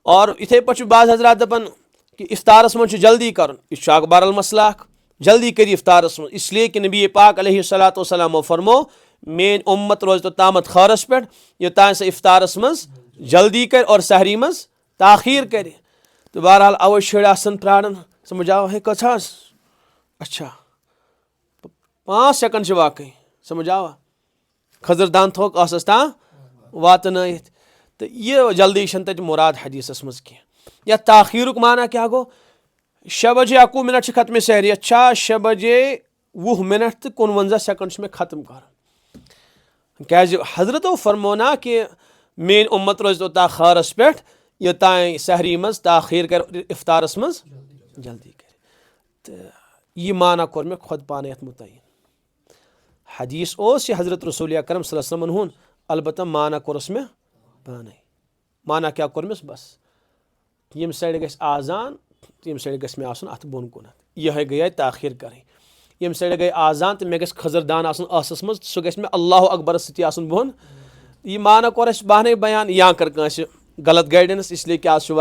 और इथे पे बाज हजरात दपान कि इफ्तारस मं जल्दी कर बहरल मसला जल्दी कर इफ्तारस मं, इसलिए कि नबी पाक अलैहिस्सलातु वस्सलाम फरमो मेन उम्मत रोज तो तामत खरस पे योतान से इफ्तारस मं जल्दी कर और सहरी मं ताखीर कर। तो बहरहाल अवे शड़ आसन प्राणन समझ आओ है कथा अच्छा 5 सेकंड वाकई समझ आओ खजर दान थोक आसस ता वातन तो ये जल्दी तत मुराद हदीसस मज कह या ताखीरुक माना क्या गो 6 बजे 21 मिनट खत्म सहरी अच्छा 6 बजे 20 मिनट तो 59 सेकंड में खत्म कर क्या हजरतो फरमोना कि मेन उम्मत रोज तो खरस पे योतान सहरी मज ताखीर कर इफ्तारस मज जल्दी कर। तो यह माना कोर मे खुद पान ये मुतयन हदीस ओस यह हजरत रसूल अकरम सल्लल्लाहु अलैहि वसल्लम हुन अलबत्ता माना कोरस मे पाने माना क्या कोरमस बस यम साइड गस आजान यम साइड गस मे आसन अथ बोन कुन यह गई ताखीर कर यम साइड गई आजान तो मे गस खजरदान आसन आसस मज सह गस मे अल्लाहु अकबर सती आसन बोन यह माना कोर बहने बयान या कर कंस गलत गाइडेंस इसलिए कि आज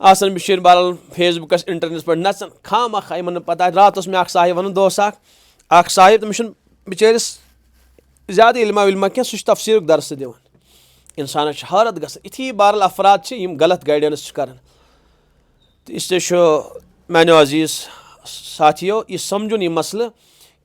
आसन बिशर बहरहाल फेसबुकस इंटरनेट पे नचन खाम इन पता रात मे साहिब वन दोस साहिब तमिस बिचारिस ज़्यादा इल्मा विल्मा क्या सह तफसीर दरस दिवान इंसान हरत ग इथी बहरहाल अफराद गलत गाइडेंस कर। तो इसलिए मानो अजीज़ साथियों यह समझुन यह मसल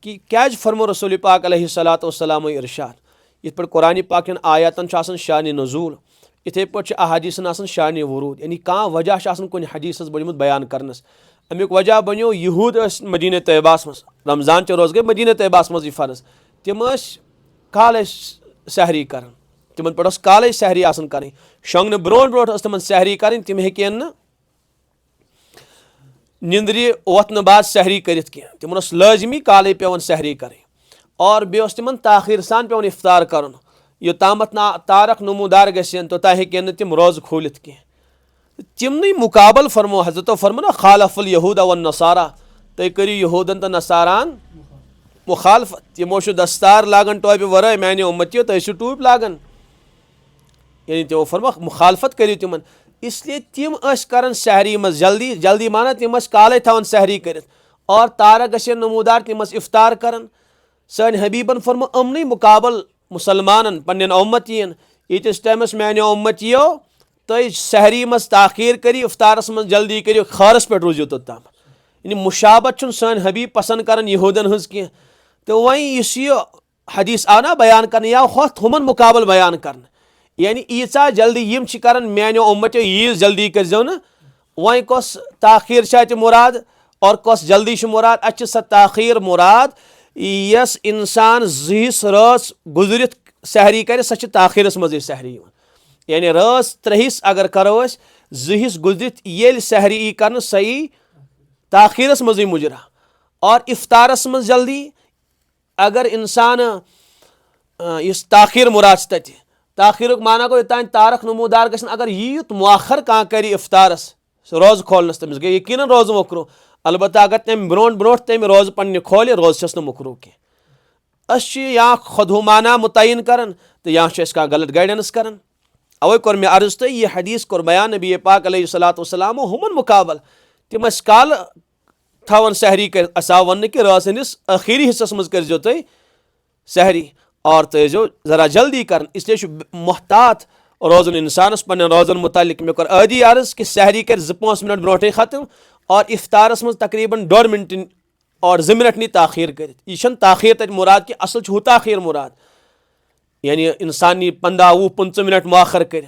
कि क्या फरमो रसूल पाक अलैहिस्सलातु वस्सलाम इरशाद इत पे कुरान पाक आयातन शान नज़ूल इथे पे अहादीसन शान वरूद यानी कह वजह कुन हदीस बनुत बयान करनस अमुक वजह बनो यहूद मदीना तैयबास मज रमज़ान रोज गए मदीना तैयबास मज फ़र्ज तिम काल सहरी कर तिमन पे काल सहरी कर शोंगन ब्रोह ब्रोह तिमन सहरी कर तिम हेन निंद्रि वोथन बाद सहरी कर तिमन लाजमी काल पेवन सहरी कर और बे तिमन ताखीर सान पेवन इफ्तार कर योतामत ना तारक नमूदार गन तोता हेन तिम रोज खोलित कह तिमन मुकाबल फरमो हजरतो फरमो ना खालफुल यहूद व नसारा तुम करो यहूदन तो नसारान मुखालफत तिमो दस्तार लागन टोपि वर माने उम्मतियों तुम टूप लागन यानी तिमो फरमा मुखालफत करो तिमन इसलिए तिम कर सहरी मज जल्दी जल्दी माना तिम काले थवन सहरी कर और तारक गशन नमूदार तिम इफ्तार कर सन हबीबन फरमो अमन मुकाबल मुसलमान पन्न उम्मतियन यीतिस टाइमस मानो उम्मतियों तुम सहरी मज ताखीर करी इफ्तारस मज जल्दी करो खरस पे रोजो तोताम यानी मुशाबत सन हबीब पसंद कर यहूदन हज कह। तो वही इस हदीस आव ना बयान कर या हुमन मुकाबल बयान कर यानी ईचा जल्दी यम कर मानो उम्मत यीज जल्दी कर वही कस ताखीर मुराद और कस जल्दी मुराद अच्छ स ताखीर मुराद यस इंसान जिस रस गुजरित सहरी कर सह ताखीरस मज सहरी यानी रस 3 अगर करो जिस गुजरित ये सहरी कर सही ताखीरस मज मुजरा और इफ्तारस मज जल्दी अगर इंसान इस ताखीर मुराद तत ताखीर माना गो योतान तारक नमूदार गन अगर यूत मुआखर कह कर इफ्तारस रोज खोलनस तमिस गई यकीन रोज मुकरू अलबत्ता अगर तम ब्रोह ब्रोह तम रोज पन्न खोल रोज छस मुकरू कह या खुदहुमाना मुतयन कर तो या कह गलत गाइडेंस कर अवे कोर मे अर्ज तो यह हदीस कोर बयान नबी पाक अलैहिस्सलातु वस्सलाम हुमन मुकाबल तिम काल थवन सहरी कर असा वन कि रात हंदिस आखिरी हिस्सस मज कर तुम सहरी और तो जरा जल्दी कर इसलिए मोहतात रोजन इंसानस पन्न रोजन मुतालिक मे कोर आदि अर्ज कि सहरी कर 2-5 मिनट ब्रोटे खत्म और इफ्तारस मज तकरीबन 1.5 मिनट और 2 मिनट नी ताखीर कर यह ताखीर तक मुराद कि असल हु ताखीर मुराद यानी इंसान नी 15-20-25 मिनट मुआखर कर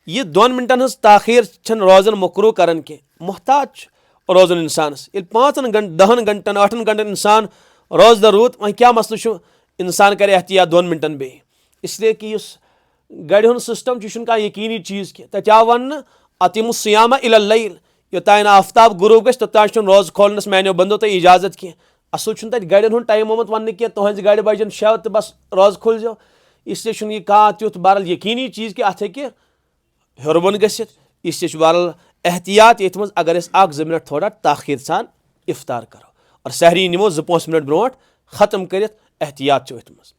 यह 2 मिनटन हज ताखीर रोजन मकरू कर मोहताज रोजन इंसानस 5 घंटन 10 घंटन 8 घंटन इंसान रोज दर रूत वह क्या मसल इंसान कर एहतियात 2 मिनटन बे इसलिए कि गड़ हूं सिस्टम कह यकीनी चीज़ कह तत आव वन अतिम सियामा इल लैल योतान आफ्ताब गुरूब गो तोतान रोज खोलनस मानो बंदो तुम इजाजत कह असल तक गड़न हूं टाइम आमुत वन कह तुहज गड़ बजन 6 तो बस रोज खोल जो इसलिए यह कह तुथ बहरहाल यकीनी चीज़ कि अत हे हरबन गसित इसलिए बहरहाल एहतियात ये मज अगर 1-2 मिनट थोड़ा ताखीर सान इफ्तार करो और सहरी निमो 2-5 मिनट ब्रोट खत्म कर एहतियात मज।